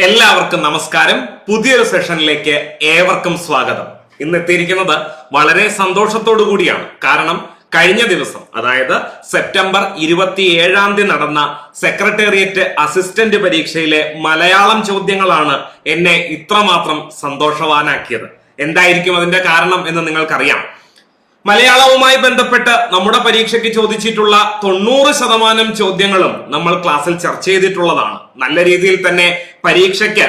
എല്ലാവർക്കും നമസ്കാരം. പുതിയൊരു സെഷനിലേക്ക് ഏവർക്കും സ്വാഗതം. ഇന്ന് എത്തിയിരിക്കുന്നത് വളരെ സന്തോഷത്തോടു കൂടിയാണ്. കാരണം കഴിഞ്ഞ ദിവസം, അതായത് സെപ്റ്റംബർ 27 നടന്ന സെക്രട്ടേറിയറ്റ് അസിസ്റ്റന്റ് പരീക്ഷയിലെ മലയാളം ചോദ്യങ്ങളാണ് എന്നെ ഇത്രമാത്രം സന്തോഷവാനാക്കിയത്. എന്തായിരിക്കും അതിന്റെ കാരണം എന്ന് നിങ്ങൾക്കറിയാം. മലയാളവുമായി ബന്ധപ്പെട്ട് നമ്മുടെ പരീക്ഷയ്ക്ക് ചോദിച്ചിട്ടുള്ള 90% ചോദ്യങ്ങളും നമ്മൾ ക്ലാസ്സിൽ ചർച്ച ചെയ്തിട്ടുള്ളതാണ്. നല്ല രീതിയിൽ തന്നെ പരീക്ഷയ്ക്ക്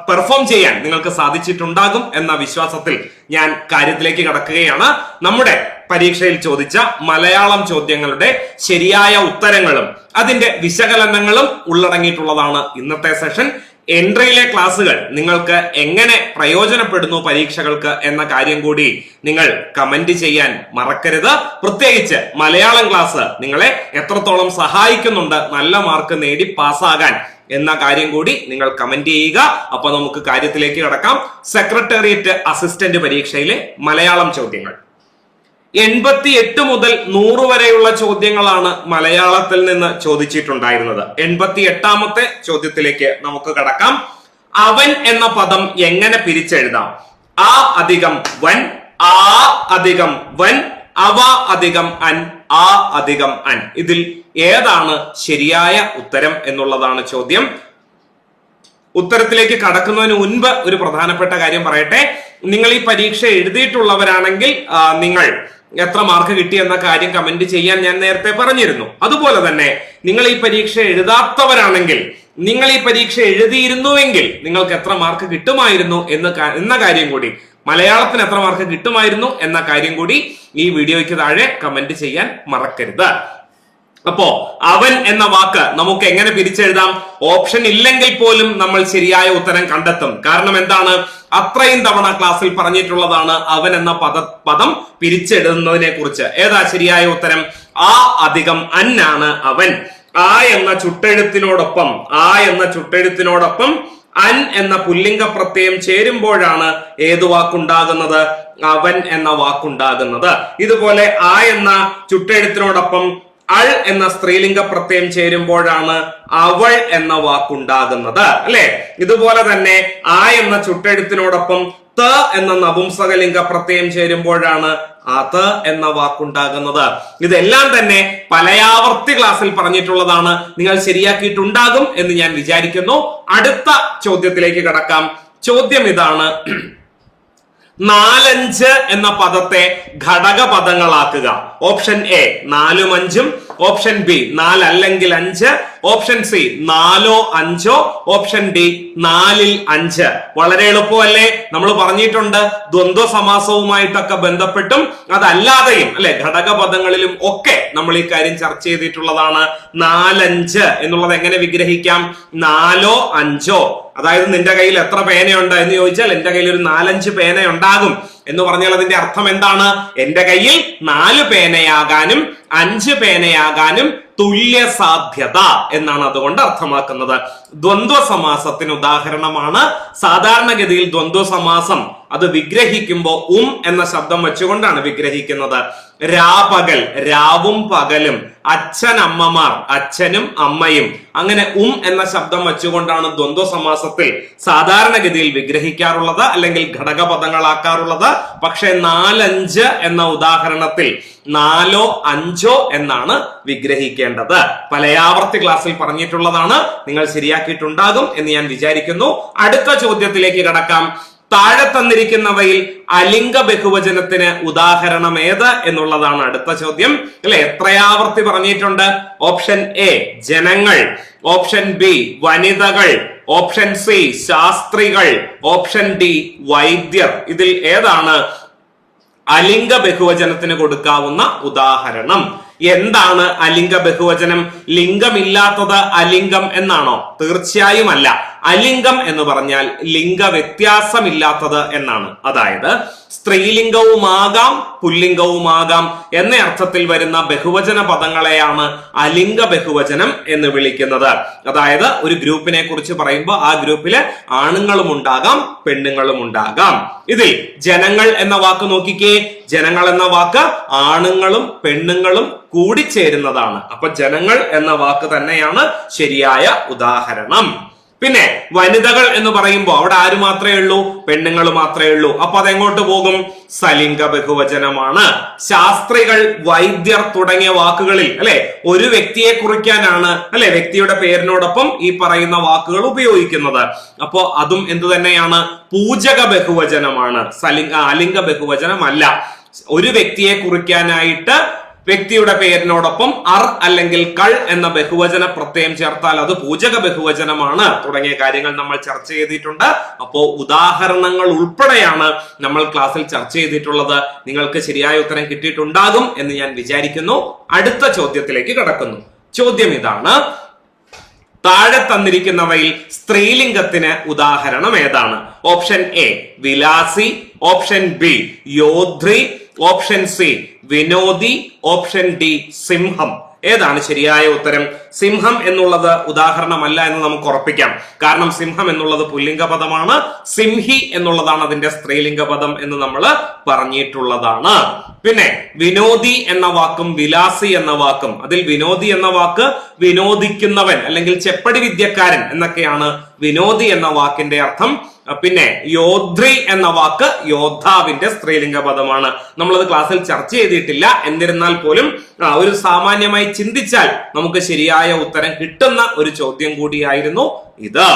പെർഫോം ചെയ്യാൻ നിങ്ങൾക്ക് സാധിച്ചിട്ടുണ്ടാകും എന്ന വിശ്വാസത്തിൽ ഞാൻ കാര്യത്തിലേക്ക് കടക്കുകയാണ്. നമ്മുടെ പരീക്ഷയിൽ ചോദിച്ച മലയാളം ചോദ്യങ്ങളുടെ ശരിയായ ഉത്തരങ്ങളും അതിന്റെ വിശകലനങ്ങളും ഉള്ളടങ്ങിയിട്ടുള്ളതാണ് ഇന്നത്തെ സെഷൻ. എൻട്രിയിലെ ക്ലാസ്സുകൾ നിങ്ങൾക്ക് എങ്ങനെ പ്രയോജനപ്പെടുന്നു പരീക്ഷകൾക്ക് എന്ന കാര്യം കൂടി നിങ്ങൾ കമന്റ് ചെയ്യാൻ മറക്കരുത്. പ്രത്യേകിച്ച് മലയാളം ക്ലാസ് നിങ്ങളെ എത്രത്തോളം സഹായിക്കുന്നുണ്ട് നല്ല മാർക്ക് നേടി പാസ്സാകാൻ എന്ന കാര്യം കൂടി നിങ്ങൾ കമന്റ് ചെയ്യുക. അപ്പൊ നമുക്ക് കാര്യത്തിലേക്ക് കടക്കാം. സെക്രട്ടേറിയറ്റ് അസിസ്റ്റന്റ് പരീക്ഷയിലെ മലയാളം ചോദ്യങ്ങൾ 88 മുതൽ 100 വരെയുള്ള ചോദ്യങ്ങളാണ് മലയാളത്തിൽ നിന്ന് ചോദിച്ചിട്ടുണ്ടായിരുന്നത്. 88ാമത്തെ ചോദ്യത്തിലേക്ക് നമുക്ക് കടക്കാം. അവൻ എന്ന പദം എങ്ങനെ പിരിച്ചെഴുതാം? ആ അധികം വൻ, ആ അധികം വൻ, അവ അധികം അൻ, ആ അധികം അൻ. ഇതിൽ ഏതാണ് ശരിയായ ഉത്തരം എന്നുള്ളതാണ് ചോദ്യം. ഉത്തരത്തിലേക്ക് കടക്കുന്നതിന് മുൻപ് ഒരു പ്രധാനപ്പെട്ട കാര്യം പറയട്ടെ. നിങ്ങൾ ഈ പരീക്ഷ എഴുതിയിട്ടുള്ളവരാണെങ്കിൽ നിങ്ങൾ എത്ര മാർക്ക് കിട്ടി എന്ന കാര്യം കമന്റ് ചെയ്യാൻ ഞാൻ നേരത്തെ പറഞ്ഞിരുന്നു. അതുപോലെ തന്നെ നിങ്ങൾ ഈ പരീക്ഷ എഴുതാത്തവരാണെങ്കിൽ, നിങ്ങൾ ഈ പരീക്ഷ എഴുതിയിരുന്നുവെങ്കിൽ നിങ്ങൾക്ക് എത്ര മാർക്ക് കിട്ടുമായിരുന്നു എന്ന കാര്യം കൂടി, മലയാളത്തിന് എത്ര മാർക്ക് കിട്ടുമായിരുന്നു എന്ന കാര്യം കൂടി ഈ വീഡിയോയ്ക്ക് താഴെ കമന്റ് ചെയ്യാൻ മറക്കരുത്. അപ്പോ അവൻ എന്ന വാക്ക് നമുക്ക് എങ്ങനെ പിരിച്ചെഴുതാം? ഓപ്ഷൻ ഇല്ലെങ്കിൽ പോലും നമ്മൾ ശരിയായ ഉത്തരം കണ്ടെത്തും. കാരണം എന്താണ്? അത്രയും തവണ ക്ലാസ്സിൽ പറഞ്ഞിട്ടുള്ളതാണ് അവൻ എന്ന പദം പിരിച്ചെഴുതുന്നതിനെ കുറിച്ച്. ഏതാ ശരിയായ ഉത്തരം? ആ അധികം അൻ ആണ് അവൻ. ആ എന്ന ചുട്ടെഴുത്തിനോടൊപ്പം അൻ എന്ന പുല്ലിംഗ പ്രത്യയം ചേരുമ്പോഴാണ് ഏത് വാക്കുണ്ടാകുന്നത്? അവൻ എന്ന വാക്കുണ്ടാകുന്നത്. ഇതുപോലെ ആ എന്ന ചുട്ടെഴുത്തിനോടൊപ്പം അൾ എന്ന സ്ത്രീലിംഗ പ്രത്യയം ചേരുമ്പോഴാണ് അവൾ എന്ന വാക്കുണ്ടാകുന്നത്, അല്ലെ? ഇതുപോലെ തന്നെ ആ എന്ന ചുട്ടെഴുത്തിനോടൊപ്പം ത എന്ന നപുംസകലിംഗ പ്രത്യയം ചേരുമ്പോഴാണ് അത് എന്ന വാക്കുണ്ടാകുന്നത്. ഇതെല്ലാം തന്നെ പലയാവർത്തി ക്ലാസ്സിൽ പറഞ്ഞിട്ടുള്ളതാണ്. നിങ്ങൾ ശരിയാക്കിയിട്ടുണ്ടാകും എന്ന് ഞാൻ വിചാരിക്കുന്നു. അടുത്ത ചോദ്യത്തിലേക്ക് കടക്കാം. ചോദ്യം ഇതാണ്: 4-5 എന്ന പദത്തെ ഘടക പദങ്ങളാക്കുക. ഓപ്ഷൻ എ 4ഉം 5ഉം, ഓപ്ഷൻ ബി 4 അല്ലെങ്കിൽ 5, ഓപ്ഷൻ സി 4ഓ 5ഓ, ഓപ്ഷൻ ഡി 4ൽ 5. വളരെ എളുപ്പമല്ലേ? നമ്മൾ പറഞ്ഞിട്ടുണ്ട് ദ്വന്ദ്വ സമാസവുമായിട്ടൊക്കെ ബന്ധപ്പെട്ടും അതല്ലാതെയും, അല്ലെ, ഘടക പദങ്ങളിലും ഒക്കെ നമ്മൾ ഈ കാര്യം ചർച്ച ചെയ്തിട്ടുള്ളതാണ്. 4-5 എന്നുള്ളത് എങ്ങനെ വിഗ്രഹിക്കാം? 4ഓ 5ഓ. അതായത് നിന്റെ കയ്യിൽ എത്ര പേനയുണ്ട് എന്ന് ചോദിച്ചാൽ എന്റെ കയ്യിൽ ഒരു 4-5 പേന ഉണ്ടാകും എന്ന് പറഞ്ഞാൽ അതിന്റെ അർത്ഥം എന്താണ്? എന്റെ കയ്യിൽ 4 പേനയാകാനും 5 പേനയാകാനും തുല്യ സാധ്യത എന്നാണ് അതുകൊണ്ട് അർത്ഥമാക്കുന്നത്. ദ്വന്ദ്വ സമാസത്തിന് ഉദാഹരണമാണ്. സാധാരണഗതിയിൽ ദ്വന്ദ്വ സമാസം അത് വിഗ്രഹിക്കുമ്പോൾ എന്ന ശബ്ദം വെച്ചുകൊണ്ടാണ് വിഗ്രഹിക്കുന്നത്. രാപകൽ, രാവും പകലും, അച്ഛനമ്മമാർ, അച്ഛനും അമ്മയും, അങ്ങനെ എന്ന ശബ്ദം വെച്ചുകൊണ്ടാണ് ദ്വന്ദ്വ സമാസത്തിൽ സാധാരണഗതിയിൽ വിഗ്രഹിക്കാറുള്ളത് അല്ലെങ്കിൽ ഘടകപദങ്ങളാക്കാറുള്ളത്. പക്ഷെ 4-5 എന്ന ഉദാഹരണത്തിൽ 4ഓ 5ഓ എന്നാണ് വിഗ്രഹിക്കേണ്ടത്. പലയാവർത്തി ക്ലാസ്സിൽ പറഞ്ഞിട്ടുള്ളതാണ്. നിങ്ങൾ ശരിയാക്കിയിട്ടുണ്ടാകും എന്ന് ഞാൻ വിചാരിക്കുന്നു. അടുത്ത ചോദ്യത്തിലേക്ക് കടക്കാം. താഴെ തന്നിരിക്കുന്നവയിൽ അലിംഗ ബഹുവചനത്തിന് ഉദാഹരണം ഏത് എന്നുള്ളതാണ് അടുത്ത ചോദ്യം, അല്ലെ? എത്രയാവർത്തി പറഞ്ഞിട്ടുണ്ട്? ഓപ്ഷൻ എ ജനങ്ങൾ, ഓപ്ഷൻ ബി വനിതകൾ, ഓപ്ഷൻ സി ശാസ്ത്രികൾ, ഓപ്ഷൻ ഡി വൈദ്യർ. ഇതിൽ ഏതാണ് അലിംഗ ബഹുവചനത്തിന് കൊടുക്കാവുന്ന ഉദാഹരണം? എന്താണ് അലിംഗ ബഹുവചനം? ലിംഗമില്ലാത്തത് അലിംഗം എന്നാണോ? തീർച്ചയായും അല്ല. അലിംഗം എന്ന് പറഞ്ഞാൽ ലിംഗ വ്യത്യാസമില്ലാത്തത് എന്നാണ്. അതായത് സ്ത്രീലിംഗവുമാകാം പുല്ലിംഗവുമാകാം എന്ന അർത്ഥത്തിൽ വരുന്ന ബഹുവചന പദങ്ങളെയാണ് അലിംഗ ബഹുവചനം എന്ന് വിളിക്കുന്നത്. അതായത് ഒരു ഗ്രൂപ്പിനെ കുറിച്ച് പറയുമ്പോൾ ആ ഗ്രൂപ്പില് ആണുങ്ങളും ഉണ്ടാകാം പെണ്ണുങ്ങളും ഉണ്ടാകാം. ഇതിൽ ജനങ്ങൾ എന്ന വാക്ക് നോക്കിക്കേ. ജനങ്ങൾ എന്ന വാക്ക് ആണുങ്ങളും പെണ്ണുങ്ങളും കൂടിച്ചേരുന്നതാണ്. അപ്പൊ ജനങ്ങൾ എന്ന വാക്ക് തന്നെയാണ് ശരിയായ ഉദാഹരണം. പിന്നെ വനിതകൾ എന്ന് പറയുമ്പോൾ അവിടെ ആര് മാത്രമേ ഉള്ളൂ? പെണ്ണുങ്ങൾ മാത്രമേ ഉള്ളൂ. അപ്പൊ അതെങ്ങോട്ട് പോകും? സലിംഗ ബഹുവചനമാണ്. ശാസ്ത്രികൾ, വൈദ്യർ തുടങ്ങിയ വാക്കുകളിൽ അല്ലെ ഒരു വ്യക്തിയെ കുറിക്കാനാണ് അല്ലെ വ്യക്തിയുടെ പേരിനോടൊപ്പം ഈ പറയുന്ന വാക്കുകൾ ഉപയോഗിക്കുന്നത്. അപ്പോ അതും എന്തു തന്നെയാണ്? പൂജക ബഹുവചനമാണ്, അലിംഗ ബഹുവചനമല്ല. ഒരു വ്യക്തിയെ കുറിക്കാനായിട്ട് വ്യക്തിയുടെ പേരിനോടൊപ്പം അർ അല്ലെങ്കിൽ കൾ എന്ന ബഹുവചന പ്രത്യയം ചേർത്താൽ അത് പൂജക ബഹുവചനമാണ് തുടങ്ങിയ കാര്യങ്ങൾ നമ്മൾ ചർച്ച ചെയ്തിട്ടുണ്ട്. അപ്പോ ഉദാഹരണങ്ങൾ ഉൾപ്പെടെയാണ് നമ്മൾ ക്ലാസ്സിൽ ചർച്ച ചെയ്തിട്ടുള്ളത്. നിങ്ങൾക്ക് ശരിയായ ഉത്തരം കിട്ടിയിട്ടുണ്ടാകും എന്ന് ഞാൻ വിചാരിക്കുന്നു. അടുത്ത ചോദ്യത്തിലേക്ക് കടക്കുന്നു. ചോദ്യം ഇതാണ്: താഴെ തന്നിരിക്കുന്നവയിൽ സ്ത്രീലിംഗത്തിന് ഉദാഹരണം ഏതാണ്? ഓപ്ഷൻ എ വിലാസി, ഓപ്ഷൻ ബി യോദ്ധ്രി, ഓപ്ഷൻ സി വിനോദി, ഓപ്ഷൻ ഡി സിംഹം. ഏതാണ് ശരിയായ ഉത്തരം? സിംഹം എന്നുള്ളത് ഉദാഹരണമല്ല എന്ന് നമുക്ക് ഉറപ്പിക്കാം. കാരണം സിംഹം എന്നുള്ളത് പുല്ലിംഗ പദമാണ്, സിംഹി എന്നുള്ളതാണ് അതിന്റെ സ്ത്രീലിംഗ പദം എന്ന് നമ്മൾ പറഞ്ഞിട്ടുള്ളതാണ്. പിന്നെ വിനോദി എന്ന വാക്കും വിലാസി എന്ന വാക്കും, അതിൽ വിനോദി എന്ന വാക്ക് വിനോദിക്കുന്നവൻ അല്ലെങ്കിൽ ചെപ്പടി വിദ്യക്കാരൻ എന്നൊക്കെയാണ് വിനോദി എന്ന വാക്കിന്റെ അർത്ഥം. പിന്നെ യോദ്ധ്രി എന്ന വാക്ക് യോദ്ധാവിന്റെ സ്ത്രീലിംഗ പദമാണ്. നമ്മളത് ക്ലാസ്സിൽ ചർച്ച ചെയ്തിട്ടില്ല. എന്നിരുന്നാൽ പോലും ഒരു സാമാന്യമായി ചിന്തിച്ചാൽ നമുക്ക് ശരിയായ ഉത്തരം കിട്ടുന്ന ഒരു ചോദ്യം കൂടിയായിരുന്നു ഇത്.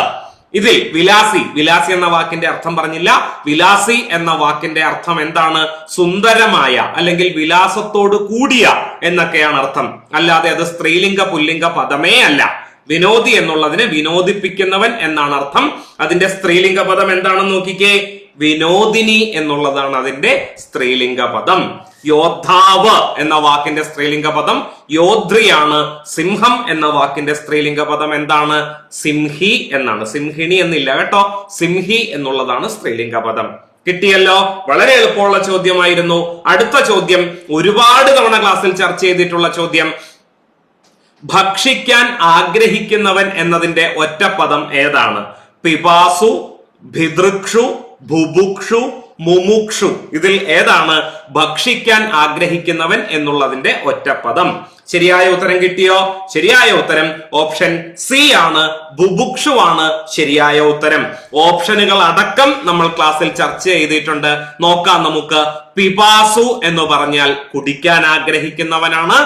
ഇതിൽ വിലാസി എന്ന വാക്കിന്റെ അർത്ഥം പറഞ്ഞില്ല. വിലാസി എന്ന വാക്കിന്റെ അർത്ഥം എന്താണ്? സുന്ദരമായ അല്ലെങ്കിൽ വിലാസത്തോട് കൂടിയ എന്നൊക്കെയാണ് അർത്ഥം. അല്ലാതെ അത് സ്ത്രീലിംഗ പുല്ലിംഗ പദമേ അല്ല. വിനോദി എന്നുള്ളതിന് വിനോദിപ്പിക്കുന്നവൻ എന്നാണ് അർത്ഥം. അതിന്റെ സ്ത്രീലിംഗ പദം എന്താണെന്ന് നോക്കിക്കേ, വിനോദിനി എന്നുള്ളതാണ് അതിന്റെ സ്ത്രീലിംഗ പദം. യോദ്ധാവ് എന്ന വാക്കിന്റെ സ്ത്രീലിംഗ പദം യോദ്ധ്രിയാണ്. സിംഹം എന്ന വാക്കിന്റെ സ്ത്രീലിംഗ പദം എന്താണ്? സിംഹി എന്നാണ്. സിംഹിണി എന്നില്ല കേട്ടോ, സിംഹി എന്നുള്ളതാണ് സ്ത്രീലിംഗ പദം. കിട്ടിയല്ലോ? വളരെ എളുപ്പമുള്ള ചോദ്യമായിരുന്നു. അടുത്ത ചോദ്യം ഒരുപാട് തവണ ക്ലാസ്സിൽ ചർച്ച ചെയ്തിട്ടുള്ള ചോദ്യം: ഭക്ഷിക്കാൻ ആഗ്രഹിക്കുന്നവൻ എന്നതിന്റെ ഒറ്റപ്പദം ഏതാണ്? പിപാസു, ഭിതൃക്ഷു, ഭുഭുക്ഷു, മുമുക്ഷു. ഇതിൽ ഏതാണ് ഭക്ഷിക്കാൻ ആഗ്രഹിക്കുന്നവൻ എന്നുള്ളതിന്റെ ഒറ്റപ്പദം? ശരിയായ ഉത്തരം കിട്ടിയോ? ശരിയായ ഉത്തരം ഓപ്ഷൻ സി ആണ്, ബുഭുക്ഷു ആണ് ശരിയായ ഉത്തരം. ഓപ്ഷനുകൾ അടക്കം നമ്മൾ ക്ലാസ്സിൽ ചർച്ച ചെയ്തിട്ടുണ്ട്. നോക്കാം നമുക്ക്. പിപാസു എന്ന് പറഞ്ഞാൽ കുടിക്കാൻ ആഗ്രഹിക്കുന്നവനാണ്.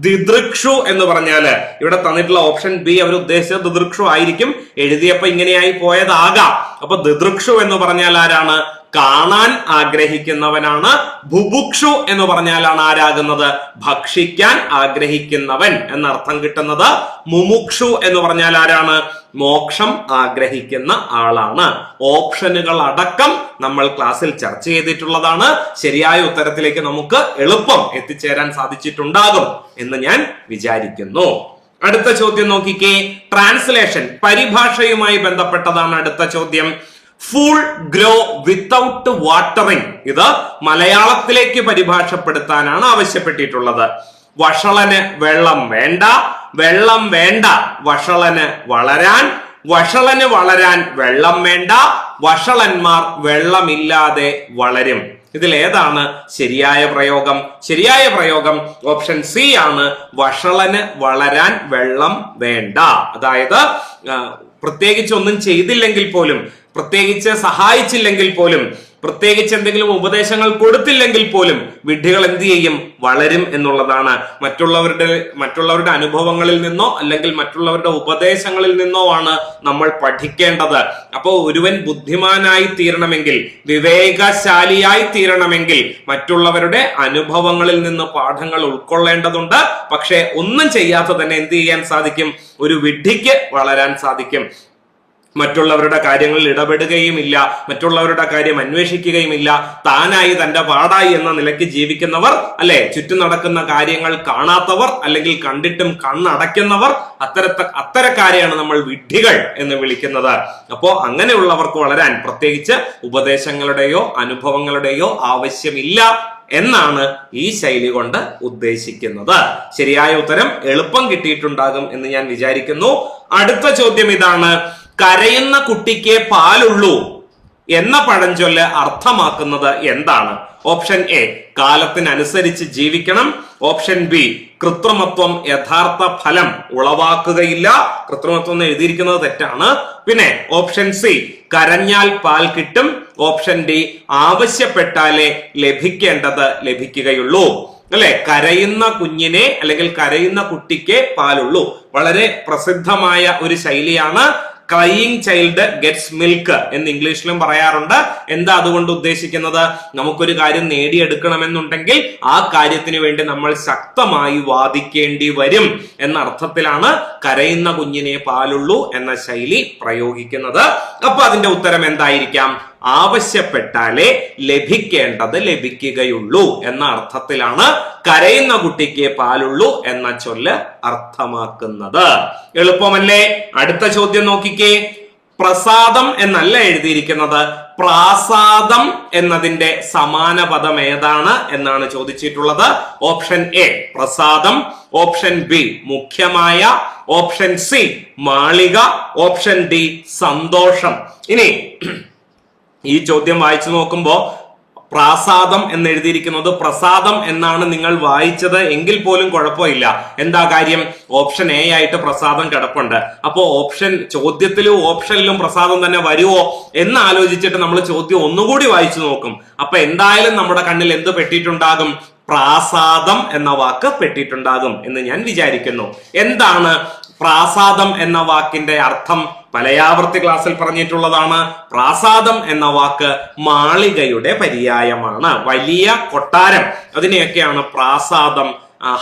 ദിദൃക്ഷു എന്ന് പറഞ്ഞാല് ഇവിടെ തന്നിട്ടുള്ള ഓപ്ഷൻ ബി അവർ ഉദ്ദേശിച്ചത് ദിദൃക്ഷു ആയിരിക്കും, എഴുതിയപ്പോ ഇങ്ങനെയായി പോയതാകാം. അപ്പൊ ദിദൃക്ഷു എന്ന് പറഞ്ഞാൽ ആരാണ്? കാണാൻ ആഗ്രഹിക്കുന്നവനാണ്. ബുഭുക്ഷു എന്ന് പറഞ്ഞാലാണ് ആരാകുന്നത്? ഭക്ഷിക്കാൻ ആഗ്രഹിക്കുന്നവൻ എന്നർത്ഥം കിട്ടുന്നത്. മുമുക്ഷു എന്ന് പറഞ്ഞാൽ ആരാണ്? മോക്ഷം ആഗ്രഹിക്കുന്ന ആളാണ്. ഓപ്ഷനുകൾ അടക്കം നമ്മൾ ക്ലാസ്സിൽ ചർച്ച ചെയ്തിട്ടുള്ളതാണ്. ശരിയായ ഉത്തരത്തിലേക്ക് നമുക്ക് എളുപ്പം എത്തിച്ചേരാൻ സാധിച്ചിട്ടുണ്ടാകും എന്ന് ഞാൻ വിചാരിക്കുന്നു. അടുത്ത ചോദ്യം നോക്കിക്കേ. ട്രാൻസ്ലേഷൻ, പരിഭാഷയുമായി ബന്ധപ്പെട്ടതാണ് അടുത്ത ചോദ്യം. ഫുൾ ഗ്രോ വിത്തൗട്ട് വാട്ടറിങ്, ഇത് മലയാളത്തിലേക്ക് പരിഭാഷപ്പെടുത്താനാണ് ആവശ്യപ്പെട്ടിട്ടുള്ളത്. വഷളന് വെള്ളം വേണ്ട, വെള്ളം വേണ്ട വഷളന് വളരാൻ, വഷളന് വളരാൻ വെള്ളം വേണ്ട, വഷളന്മാർ വെള്ളമില്ലാതെ വളരും. ഇതിൽ ഏതാണ് ശരിയായ പ്രയോഗം? ശരിയായ പ്രയോഗം ഓപ്ഷൻ സി ആണ്, വഷളന് വളരാൻ വെള്ളം വേണ്ട. അതായത് പ്രത്യേകിച്ച് ഒന്നും ചെയ്തില്ലെങ്കിൽ പോലും, പ്രത്യേകിച്ച് സഹായിച്ചില്ലെങ്കിൽ പോലും, പ്രത്യേകിച്ച് എന്തെങ്കിലും ഉപദേശങ്ങൾ കൊടുത്തില്ലെങ്കിൽ പോലും വിഡ്ഢികൾ എന്ത് ചെയ്യും? വളരും എന്നുള്ളതാണ്. മറ്റുള്ളവരുടെ അനുഭവങ്ങളിൽ നിന്നോ അല്ലെങ്കിൽ മറ്റുള്ളവരുടെ ഉപദേശങ്ങളിൽ നിന്നോ ആണ് നമ്മൾ പഠിക്കേണ്ടത്. അപ്പോൾ ഒരുവൻ ബുദ്ധിമാനായി തീരണമെങ്കിൽ, വിവേകശാലിയായി തീരണമെങ്കിൽ മറ്റുള്ളവരുടെ അനുഭവങ്ങളിൽ നിന്ന് പാഠങ്ങൾ ഉൾക്കൊള്ളേണ്ടതുണ്ട്. പക്ഷെ ഒന്നും ചെയ്യാതെ തന്നെ എന്ത് ചെയ്യാൻ സാധിക്കും? ഒരു വിഡ്ഢിക്ക് വളരാൻ സാധിക്കും. മറ്റുള്ളവരുടെ കാര്യങ്ങളിൽ ഇടപെടുകയുമില്ല, മറ്റുള്ളവരുടെ കാര്യം അന്വേഷിക്കുകയുമില്ല, താനായി തന്റെ പാടായി എന്ന നിലയ്ക്ക് ജീവിക്കുന്നവർ, അല്ലെ, ചുറ്റും നടക്കുന്ന കാര്യങ്ങൾ കാണാത്തവർ അല്ലെങ്കിൽ കണ്ടിട്ടും കണ്ണടയ്ക്കുന്നവർ, അത്തരക്കാരെയാണ് നമ്മൾ വിഡ്ഢികൾ എന്ന് വിളിക്കുന്നത്. അപ്പോ അങ്ങനെയുള്ളവർക്ക് വളരാൻ പ്രത്യേകിച്ച് ഉപദേശങ്ങളുടെയോ അനുഭവങ്ങളുടെയോ ആവശ്യമില്ല എന്നാണ് ഈ ശൈലി കൊണ്ട് ഉദ്ദേശിക്കുന്നത്. ശരിയായ ഉത്തരം എളുപ്പം കിട്ടിയിട്ടുണ്ടാകും എന്ന് ഞാൻ വിചാരിക്കുന്നു. അടുത്ത ചോദ്യം ഇതാണ്: കരയുന്ന കുട്ടിക്ക് പാലുള്ളൂ എന്ന പഴഞ്ചൊല്ല് അർത്ഥമാക്കുന്നത് എന്താണ്? ഓപ്ഷൻ എ കാലത്തിനനുസരിച്ച് ജീവിക്കണം. ഓപ്ഷൻ ബി കൃത്രിമത്വം യഥാർത്ഥ ഫലം ഉളവാക്കുകയില്ല. കൃത്രിമത്വം എന്ന് എഴുതിയിരിക്കുന്നത് തെറ്റാണ്. പിന്നെ ഓപ്ഷൻ സി കരഞ്ഞാൽ പാൽ കിട്ടും. ഓപ്ഷൻ ഡി ആവശ്യപ്പെട്ടാലേ ലഭിക്കേണ്ടത് ലഭിക്കുകയുള്ളൂ. അല്ലെ, കരയുന്ന കുഞ്ഞിനെ അല്ലെങ്കിൽ കരയുന്ന കുട്ടിക്ക് പാലുള്ളൂ. വളരെ പ്രസിദ്ധമായ ഒരു ശൈലിയാണ് ക്രൈയിങ് ചൈൽഡ് ഗെറ്റ്സ് മിൽക്ക് എന്ന് ഇംഗ്ലീഷിലും പറയാറുണ്ട്. എന്താ അതുകൊണ്ട് ഉദ്ദേശിക്കുന്നത്? നമുക്കൊരു കാര്യം നേടിയെടുക്കണമെന്നുണ്ടെങ്കിൽ ആ കാര്യത്തിന് വേണ്ടി നമ്മൾ ശക്തമായി വാദിക്കേണ്ടി വരും എന്ന അർത്ഥത്തിലാണ് കരയുന്ന കുഞ്ഞിനെ പാലുള്ളൂ എന്ന ശൈലി പ്രയോഗിക്കുന്നത്. അപ്പൊ അതിന്റെ ഉത്തരം എന്തായിരിക്കാം? ആവശ്യപ്പെട്ടാലേ ലഭിക്കേണ്ടത് ലഭിക്കുകയുള്ളൂ എന്ന അർത്ഥത്തിലാണ് കരയുന്ന കുട്ടിക്ക് പാലുള്ളൂ എന്ന ചൊല്ല് അർത്ഥമാക്കുന്നത്. എളുപ്പമല്ലേ? അടുത്ത ചോദ്യം നോക്കിക്കേ. പ്രസാദം എന്നല്ല എഴുതിയിരിക്കുന്നത്, പ്രാസാദം എന്നതിന്റെ സമാന പദം ഏതാണ് എന്നാണ് ചോദിച്ചിട്ടുള്ളത്. ഓപ്ഷൻ എ പ്രസാദം, ഓപ്ഷൻ ബി മുഖ്യമായ, ഓപ്ഷൻ സി മാളിക, ഓപ്ഷൻ ഡി സന്തോഷം. ഇനി ഈ ചോദ്യം വായിച്ചു നോക്കുമ്പോ പ്രാസാദം എന്ന് എഴുതിയിരിക്കുന്നത് പ്രസാദം എന്നാണ് നിങ്ങൾ വായിച്ചത് എങ്കിൽ പോലും കുഴപ്പമില്ല. എന്താ കാര്യം? ഓപ്ഷൻ എ ആയിട്ട് പ്രസാദം കിടപ്പുണ്ട്. അപ്പോ ചോദ്യത്തിലും ഓപ്ഷനിലും പ്രസാദം തന്നെ വരുമോ എന്ന് ആലോചിച്ചിട്ട് നമ്മൾ ചോദ്യം ഒന്നുകൂടി വായിച്ചു നോക്കും. അപ്പൊ എന്തായാലും നമ്മുടെ കണ്ണിൽ എന്ത് പെട്ടിട്ടുണ്ടാകും? പ്രാസാദം എന്ന വാക്ക് പെട്ടിട്ടുണ്ടാകും എന്ന് ഞാൻ വിചാരിക്കുന്നു. എന്താണ് പ്രാസാദം എന്ന വാക്കിന്റെ അർത്ഥം? പലയാവർത്തി ക്ലാസ്സിൽ പറഞ്ഞിട്ടുള്ളതാണ്. പ്രാസാദം എന്ന വാക്ക് മാളികയുടെ പര്യായമാണ്. വലിയ കൊട്ടാരം, അതിനെയൊക്കെയാണ് പ്രാസാദം,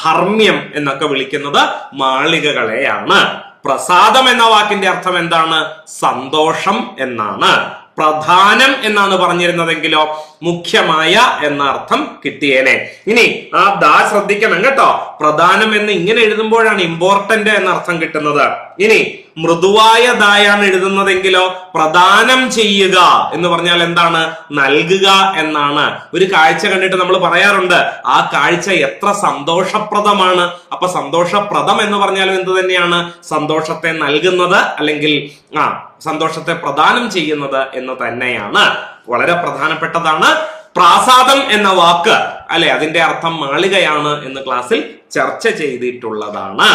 ഹർമ്മ്യം എന്നൊക്കെ വിളിക്കുന്നത് മാളികകളെയാണ്. പ്രസാദം എന്ന വാക്കിന്റെ അർത്ഥം എന്താണ്? സന്തോഷം എന്നാണ്. പ്രധാനം എന്നാണ് പറഞ്ഞിരുന്നതെങ്കിലോ മുഖ്യമായ എന്ന അർത്ഥം കിട്ടിയേനെ. ഇനി ആ ദാ ശ്രദ്ധിക്കണം കേട്ടോ. പ്രധാനം എന്ന് ഇങ്ങനെ എഴുതുമ്പോഴാണ് ഇമ്പോർട്ടന്റ് എന്ന അർത്ഥം കിട്ടുന്നത്. ഇനി മൃദുവായ ദായാണ് എഴുതുന്നതെങ്കിലോ പ്രദാനം ചെയ്യുക എന്ന് പറഞ്ഞാൽ എന്താണ്? നൽകുക എന്നാണ്. ഒരു കാഴ്ച കണ്ടിട്ട് നമ്മൾ പറയാറുണ്ട് ആ കാഴ്ച എത്ര സന്തോഷപ്രദമാണ്. അപ്പൊ സന്തോഷപ്രദം എന്ന് പറഞ്ഞാലും എന്ത് തന്നെയാണ്? സന്തോഷത്തെ നൽകുന്നത് അല്ലെങ്കിൽ സന്തോഷത്തെ പ്രദാനം ചെയ്യുന്നത് എന്ന് തന്നെയാണ്. വളരെ പ്രധാനപ്പെട്ടതാണ്. പ്രാസാദം എന്ന വാക്ക് അല്ലെ, അതിന്റെ അർത്ഥം മാളികയാണ് എന്ന് ക്ലാസ്സിൽ ചർച്ച ചെയ്തിട്ടുള്ളതാണ്.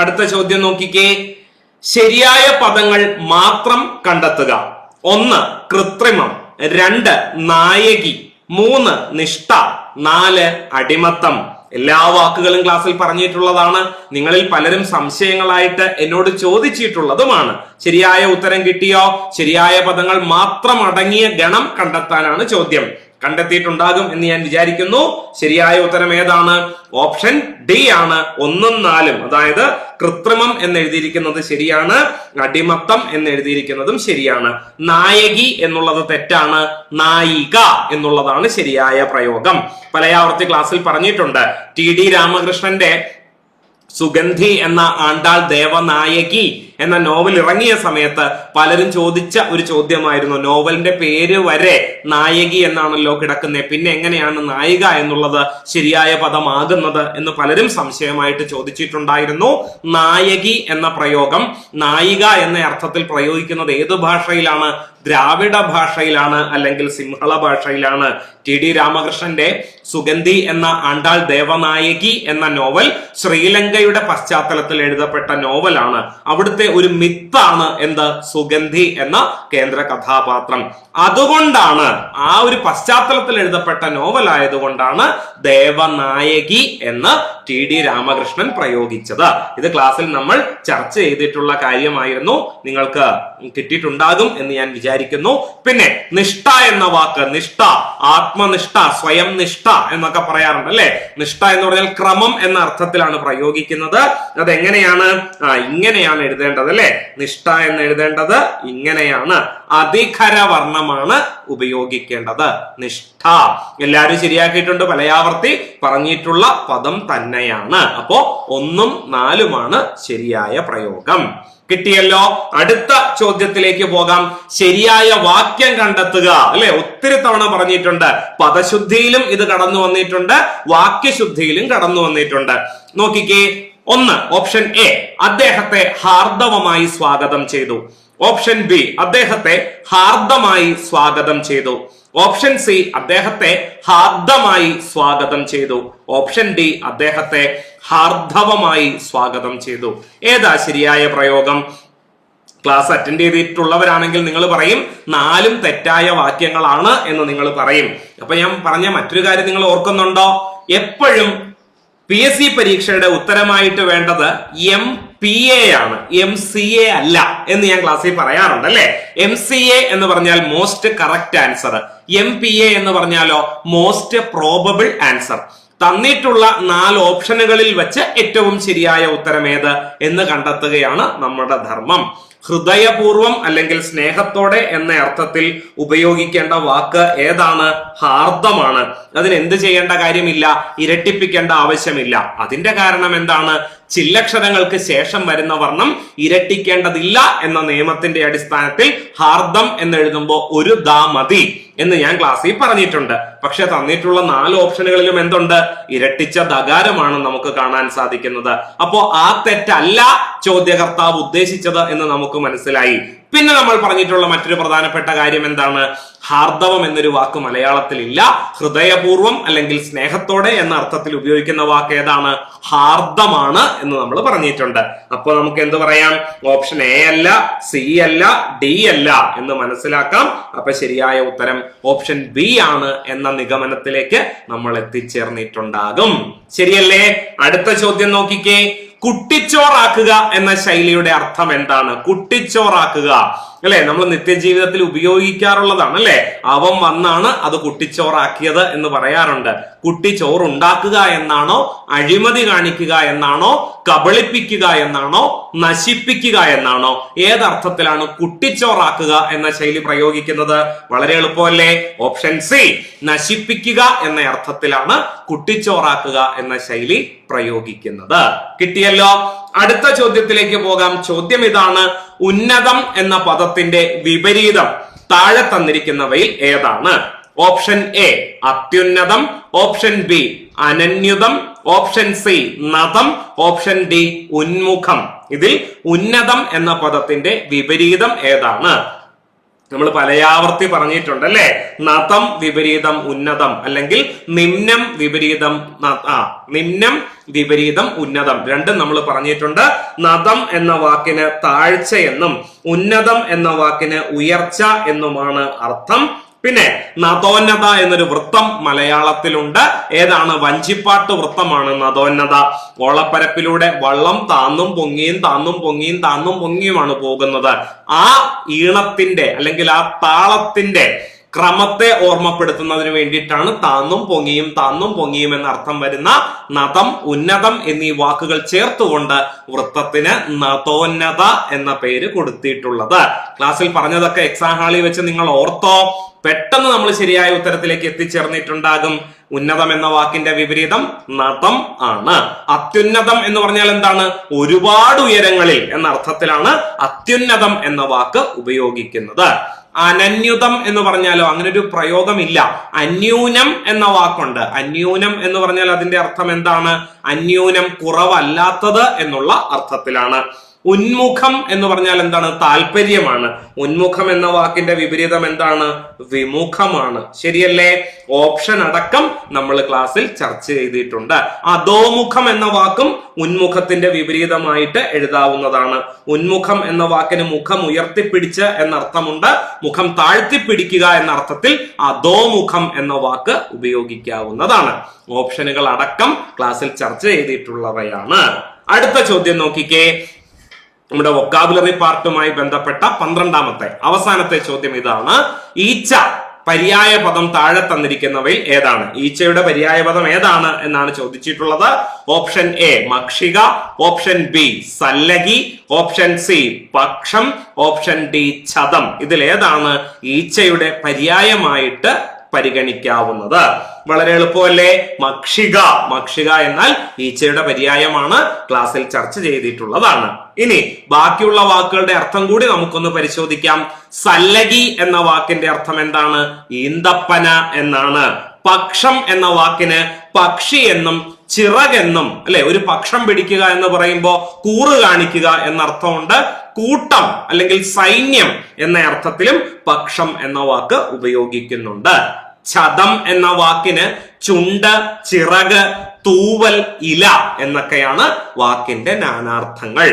അടുത്ത ചോദ്യം നോക്കിക്കേ. ശരിയായ പദങ്ങൾ മാത്രം കണ്ടെത്തുക. 1 കൃത്രിമം, 2 നായകി, 3 നിഷ്ഠ, 4 അടിമത്തം. എല്ലാ വാക്കുകളും ക്ലാസ്സിൽ പറഞ്ഞിട്ടുള്ളതാണ്. നിങ്ങളിൽ പലരും സംശയങ്ങളായിട്ട് എന്നോട് ചോദിച്ചിട്ടുള്ളതുമാണ്. ശരിയായ ഉത്തരം കിട്ടിയോ? ശരിയായ പദങ്ങൾ മാത്രം അടങ്ങിയ ഗണം കണ്ടെത്താനാണ് ചോദ്യം. കണ്ടെത്തിയിട്ടുണ്ടാകും എന്ന് ഞാൻ വിചാരിക്കുന്നു. ശരിയായ ഉത്തരം ഏതാണ്? ഓപ്ഷൻ ഡി ആണ്. 1ഉം 4ഉം. അതായത് കൃത്രിമം എന്ന് എഴുതിയിരിക്കുന്നത് ശരിയാണ്, അടിമത്തം എന്ന് എഴുതിയിരിക്കുന്നതും ശരിയാണ്. നായകി എന്നുള്ളത് തെറ്റാണ്, നായിക എന്നുള്ളതാണ് ശരിയായ പ്രയോഗം. പലയാവർത്തി ക്ലാസ്സിൽ പറഞ്ഞിട്ടുണ്ട്. ടി.ഡി. രാമകൃഷ്ണന്റെ സുഗന്ധി എന്ന ആണ്ടാൾ ദേവനായകി എന്ന നോവൽ ഇറങ്ങിയ സമയത്ത് പലരും ചോദിച്ച ഒരു ചോദ്യമായിരുന്നു. നോവലിന്റെ പേര് വരെ നായകി എന്നാണല്ലോ കിടക്കുന്നത്, പിന്നെ എങ്ങനെയാണ് നായിക എന്നുള്ളത് ശരിയായ പദമാകുന്നത് എന്ന് പലരും സംശയമായിട്ട് ചോദിച്ചിട്ടുണ്ടായിരുന്നു. നായകി എന്ന പ്രയോഗം നായിക എന്ന അർത്ഥത്തിൽ പ്രയോഗിക്കുന്നത് ഏത് ഭാഷയിലാണ്? ദ്രാവിഡ ഭാഷയിലാണ് അല്ലെങ്കിൽ സിംഹള ഭാഷയിലാണ്. ടി.ഡി. രാമകൃഷ്ണന്റെ സുഗന്ധി എന്ന ആണ്ടാൾ ദേവനായകി എന്ന നോവൽ ശ്രീലങ്കയുടെ പശ്ചാത്തലത്തിൽ എഴുതപ്പെട്ട നോവലാണ്. അവിടുത്തെ ഒരു മിത്താണ് എന്ത്? സുഗന്ധി എന്ന കേന്ദ്ര കഥാപാത്രം. അതുകൊണ്ടാണ് ആ ഒരു പശ്ചാത്തലത്തിൽ എഴുതപ്പെട്ട നോവൽ ആയതുകൊണ്ടാണ് ദേവനായകി എന്ന് ടി.ഡി. രാമകൃഷ്ണൻ പ്രയോഗിച്ചത്. ഇത് ക്ലാസ്സിൽ നമ്മൾ ചർച്ച ചെയ്തിട്ടുള്ള കാര്യമായിരുന്നു. നിങ്ങൾക്ക് കിട്ടിയിട്ടുണ്ടാകും എന്ന് ഞാൻ വിചാരിക്കുന്നു. പിന്നെ നിഷ്ഠ എന്ന വാക്ക്, നിഷ്ഠ, ആത്മനിഷ്ഠ, സ്വയം നിഷ്ഠ എന്നൊക്കെ പറയാറുണ്ട് അല്ലെ. നിഷ്ഠ എന്ന് പറഞ്ഞാൽ ക്രമം എന്ന അർത്ഥത്തിലാണ് പ്രയോഗിക്കുന്നത്. അതെങ്ങനെയാണ്? ഇങ്ങനെയാണ് എഴുതേണ്ടത് അല്ലെ. നിഷ്ഠ എന്ന് എഴുതേണ്ടത് ഇങ്ങനെയാണ്. അധികര വർണ്ണമാണ് ഉപയോഗിക്കേണ്ടത്. നിഷ്ഠ. എല്ലാവരും ശരിയാക്കിയിട്ടുണ്ട്. പലയാവർത്തി പറഞ്ഞിട്ടുള്ള പദം തന്നെയാണ്. അപ്പോ 1ഉം 4ഉമാണ് ശരിയായ പ്രയോഗം. കിട്ടിയല്ലോ. അടുത്ത ചോദ്യത്തിലേക്ക് പോകാം. ശരിയായ വാക്യം കണ്ടെത്തുക അല്ലെ. ഒത്തിരി തവണ പറഞ്ഞിട്ടുണ്ട്. പദശുദ്ധിയിലും ഇത് കടന്നു വന്നിട്ടുണ്ട്, വാക്യശുദ്ധിയിലും കടന്നു വന്നിട്ടുണ്ട്. നോക്കിക്കേ. 1 ഓപ്ഷൻ എ അദ്ദേഹത്തെ ഹാർദവമായി സ്വാഗതം ചെയ്തു. ഓപ്ഷൻ ബി അദ്ദേഹത്തെ ഹാർദമായി സ്വാഗതം ചെയ്തു. ഓപ്ഷൻ സി അദ്ദേഹത്തെ ഹാർദമായി സ്വാഗതം ചെയ്തു. ഓപ്ഷൻ ഡി അദ്ദേഹത്തെ ഹാർദവമായി സ്വാഗതം ചെയ്തു. ഏതാ ശരിയായ പ്രയോഗം? ക്ലാസ് അറ്റൻഡ് ചെയ്തിട്ടുള്ളവരാണെങ്കിൽ നിങ്ങൾ പറയും 4 തെറ്റായ വാക്യങ്ങളാണ് എന്ന് നിങ്ങൾ പറയും. അപ്പൊ ഞാൻ പറഞ്ഞ മറ്റൊരു കാര്യം നിങ്ങൾ ഓർക്കുന്നുണ്ടോ? എപ്പോഴും PSC പരീക്ഷയുടെ ഉത്തരമായിട്ട് വേണ്ടത് MPA ആണ്, MCA അല്ല എന്ന് ഞാൻ ക്ലാസ്സിൽ പറയാറുണ്ട് അല്ലെ. MCA എന്ന് പറഞ്ഞാൽ മോസ്റ്റ് കറക്റ്റ് ആൻസർ, MPA എന്ന് പറഞ്ഞാലോ മോസ്റ്റ് പ്രോബബിൾ ആൻസർ. തന്നിട്ടുള്ള 4 ഓപ്ഷനുകളിൽ വെച്ച് ഏറ്റവും ശരിയായ ഉത്തരം ഏത് എന്ന് കണ്ടെത്തുകയാണ് നമ്മുടെ ധർമ്മം. ഹൃദയപൂർവം അല്ലെങ്കിൽ സ്നേഹത്തോടെ എന്ന അർത്ഥത്തിൽ ഉപയോഗിക്കേണ്ട വാക്ക് ഏതാണ്? ഹാർദമാണ്. അതിന് എന്ത് ചെയ്യേണ്ട കാര്യമില്ല, ഇരട്ടിപ്പിക്കേണ്ട ആവശ്യമില്ല. അതിന്റെ കാരണം എന്താണ്? ചില്ലക്ഷരങ്ങൾക്ക് ശേഷം വരുന്ന വർണ്ണം ഇരട്ടിക്കേണ്ടതില്ല എന്ന നിയമത്തിന്റെ അടിസ്ഥാനത്തിൽ ഹാർദം എന്ന് എഴുതുമ്പോൾ ഒരു ദാ മതി എന്ന് ഞാൻ ക്ലാസ്സിൽ പറഞ്ഞിട്ടുണ്ട്. പക്ഷെ തന്നിട്ടുള്ള 4 ഓപ്ഷനുകളിലും എന്തുണ്ട്? ഇരട്ടിച്ച ദകാരമാണ് നമുക്ക് കാണാൻ സാധിക്കുന്നത്. അപ്പോ ആ തെറ്റല്ല ചോദ്യകർത്താവ് ഉദ്ദേശിച്ചത് എന്ന് നമുക്ക് മനസ്സിലായി. പിന്നെ നമ്മൾ പറഞ്ഞിട്ടുള്ള മറ്റൊരു പ്രധാനപ്പെട്ട കാര്യം എന്താണ്? ഹാർദവം എന്നൊരു വാക്ക് മലയാളത്തിൽ ഇല്ല. ഹൃദയപൂർവം അല്ലെങ്കിൽ സ്നേഹത്തോടെ എന്ന അർത്ഥത്തിൽ ഉപയോഗിക്കുന്ന വാക്ക് ഏതാണ്? ഹാർദമാണ് എന്ന് നമ്മൾ പറഞ്ഞിട്ടുണ്ട്. അപ്പൊ നമുക്ക് എന്ത് പറയാം? ഓപ്ഷൻ എ അല്ല, സി അല്ല, ഡി അല്ല എന്ന് മനസ്സിലാക്കാം. അപ്പൊ ശരിയായ ഉത്തരം ഓപ്ഷൻ ബി ആണ് എന്ന നിഗമനത്തിലേക്ക് നമ്മൾ എത്തിച്ചേർന്നിട്ടുണ്ടാകും. ശരിയല്ലേ? അടുത്ത ചോദ്യം നോക്കിക്കേ. കുട്ടിച്ചോറാക്കുക എന്ന ശൈലിയുടെ അർത്ഥം എന്താണ്? കുട്ടിച്ചോറാക്കുക അല്ലെ, നമ്മൾ നിത്യജീവിതത്തിൽ ഉപയോഗിക്കാറുള്ളതാണ് അല്ലെ. അവൻ വന്നാണ് അത് കുട്ടിച്ചോറാക്കിയത് എന്ന് പറയാറുണ്ട്. കുട്ടിച്ചോറുണ്ടാക്കുക എന്നാണോ, അഴിമതി കാണിക്കുക എന്നാണോ, കബളിപ്പിക്കുക എന്നാണോ, നശിപ്പിക്കുക എന്നാണോ? ഏതർത്ഥത്തിലാണ് കുട്ടിച്ചോറാക്കുക എന്ന ശൈലി പ്രയോഗിക്കുന്നത്? വളരെ എളുപ്പമല്ലേ? ഓപ്ഷൻ സി, നശിപ്പിക്കുക എന്ന അർത്ഥത്തിലാണ് കുട്ടിച്ചോറാക്കുക എന്ന ശൈലി പ്രയോഗിക്കുന്നത്. കിട്ടിയല്ലോ? അടുത്ത ചോദ്യത്തിലേക്ക് പോകാം. ചോദ്യം ഇതാണ്: ഉന്നതം എന്ന പദത്തിന്റെ വിപരീതം താഴെ തന്നിരിക്കുന്നവയിൽ ഏതാണ്? ഓപ്ഷൻ എ അത്യുന്നതം, ഓപ്ഷൻ ബി അനന്യുതം, ഓപ്ഷൻ സി നദം, ഓപ്ഷൻ ഡി ഉന്മുഖം. ഇതിൽ ഉന്നതം എന്ന പദത്തിന്റെ വിപരീതം ഏതാണ്? നമ്മൾ പലയാവർത്തി പറഞ്ഞിട്ടുണ്ട് അല്ലെ. നദം വിപരീതം ഉന്നതം, അല്ലെങ്കിൽ നിമ്നം വിപരീതം നിമ്നം വിപരീതം ഉന്നതം, രണ്ടും നമ്മൾ പറഞ്ഞിട്ടുണ്ട്. നദം എന്ന വാക്കിന് താഴ്ച എന്നും ഉന്നതം എന്ന വാക്കിന് ഉയർച്ച എന്നുമാണ് അർത്ഥം. പിന്നെ നദോന്നത എന്നൊരു വൃത്തം മലയാളത്തിലുണ്ട്. ഏതാണ്? വഞ്ചിപ്പാട്ട് വൃത്തമാണ് നദോന്നത. ഓളപ്പരപ്പിലൂടെ വള്ളം താന്നും പൊങ്ങിയും താന്നും പൊങ്ങിയും താന്നും പൊങ്ങിയുമാണ് പോകുന്നത്. ആ ഈണത്തിന്റെ അല്ലെങ്കിൽ ആ താളത്തിന്റെ ക്രമത്തെ ഓർമ്മപ്പെടുത്തുന്നതിന് വേണ്ടിയിട്ടാണ് താന്നും പൊങ്ങിയും എന്ന അർത്ഥം വരുന്ന നദം, ഉന്നതം എന്നീ വാക്കുകൾ ചേർത്തുകൊണ്ട് വൃത്തത്തിന് നദോന്നത എന്ന പേര് കൊടുത്തിട്ടുള്ളത്. ക്ലാസ്സിൽ പറഞ്ഞതൊക്കെ എക്സാം ഹാളിൽ വെച്ച് നിങ്ങൾ ഓർത്തോ? പെട്ടെന്ന് നമ്മൾ ശരിയായ ഉത്തരത്തിലേക്ക് എത്തിച്ചേർന്നിട്ടുണ്ടാകും. ഉന്നതം എന്ന വാക്കിന്റെ വിപരീതം നദം ആണ്. അത്യുന്നതം എന്ന് പറഞ്ഞാൽ എന്താണ്? ഒരുപാട് ഉയരങ്ങളിൽ എന്ന അർത്ഥത്തിലാണ് അത്യുന്നതം എന്ന വാക്ക് ഉപയോഗിക്കുന്നത്. അനന്യുതം എന്ന് പറഞ്ഞാലോ അങ്ങനെ ഒരു പ്രയോഗമില്ല. അന്യൂനം എന്ന വാക്കുണ്ട്. അന്യൂനം എന്ന് പറഞ്ഞാൽ അതിന്റെ അർത്ഥം എന്താണ്? അന്യൂനം, കുറവല്ലാത്തത് എന്നുള്ള അർത്ഥത്തിലാണ്. ഉന്മുഖം എന്ന് പറഞ്ഞാൽ എന്താണ്? താല്പര്യമാണ്. ഉന്മുഖം എന്ന വാക്കിന്റെ വിപരീതം എന്താണ്? വിമുഖമാണ്. ശരിയല്ലേ? ഓപ്ഷൻ അടക്കം നമ്മൾ ക്ലാസ്സിൽ ചർച്ച ചെയ്തിട്ടുണ്ട്. അധോമുഖം എന്ന വാക്കും ഉന്മുഖത്തിന്റെ വിപരീതമായിട്ട് എഴുതാവുന്നതാണ്. ഉന്മുഖം എന്ന വാക്കിന് മുഖം ഉയർത്തിപ്പിടിച്ച് എന്നർത്ഥമുണ്ട്. മുഖം താഴ്ത്തിപ്പിടിക്കുക എന്ന അർത്ഥത്തിൽ അധോമുഖം എന്ന വാക്ക് ഉപയോഗിക്കാവുന്നതാണ്. ഓപ്ഷനുകൾ അടക്കം ക്ലാസ്സിൽ ചർച്ച ചെയ്തിട്ടുള്ളവയാണ്. അടുത്ത ചോദ്യം നോക്കിക്കേ. നമ്മുടെ വൊക്കാബുലറി പാർട്ടുമായി ബന്ധപ്പെട്ട 12ാമത്തെ അവസാനത്തെ ചോദ്യം ഇതാണ്: ഈച്ച പര്യായ പദം താഴെ തന്നിരിക്കുന്നവയിൽ ഏതാണ്? ഈച്ചയുടെ പര്യായ പദം ഏതാണ് എന്നാണ് ചോദിച്ചിട്ടുള്ളത്. ഓപ്ഷൻ എ മക്ഷിക, ഓപ്ഷൻ ബി സല്ലഗി, ഓപ്ഷൻ സി പക്ഷം, ഓപ്ഷൻ ഡി ഛതം. ഇതിൽ ഏതാണ് ഈച്ചയുടെ പര്യായമായിട്ട് പരിഗണിക്കാവുന്നത്? വളരെ എളുപ്പമല്ലേ? മക്ഷിക. മക്ഷിക എന്നാൽ ഈച്ചയുടെ പര്യായമാണ്. ക്ലാസ്സിൽ ചർച്ച ചെയ്തിട്ടുള്ളതാണ്. ഇനി ബാക്കിയുള്ള വാക്കുകളുടെ അർത്ഥം കൂടി നമുക്കൊന്ന് പരിശോധിക്കാം. സല്ലഗി എന്ന വാക്കിന്റെ അർത്ഥം എന്താണ്? ഈന്തപ്പന എന്നാണ്. പക്ഷം എന്ന വാക്കിന് പക്ഷി എന്നും ചിറകെന്നും അല്ലെ, ഒരു പക്ഷം പിടിക്കുക എന്ന് പറയുമ്പോൾ കൂറ് കാണിക്കുക എന്നർത്ഥമുണ്ട്. കൂട്ടം അല്ലെങ്കിൽ സൈന്യം എന്ന അർത്ഥത്തിലും പക്ഷം എന്ന വാക്ക് ഉപയോഗിക്കുന്നുണ്ട്. ഛദം എന്ന വാക്കിന് ചുണ്ട്, ചിറക്, തൂവൽ, ഇല എന്നൊക്കെയാണ് വാക്കിന്റെ നാനാർത്ഥങ്ങൾ.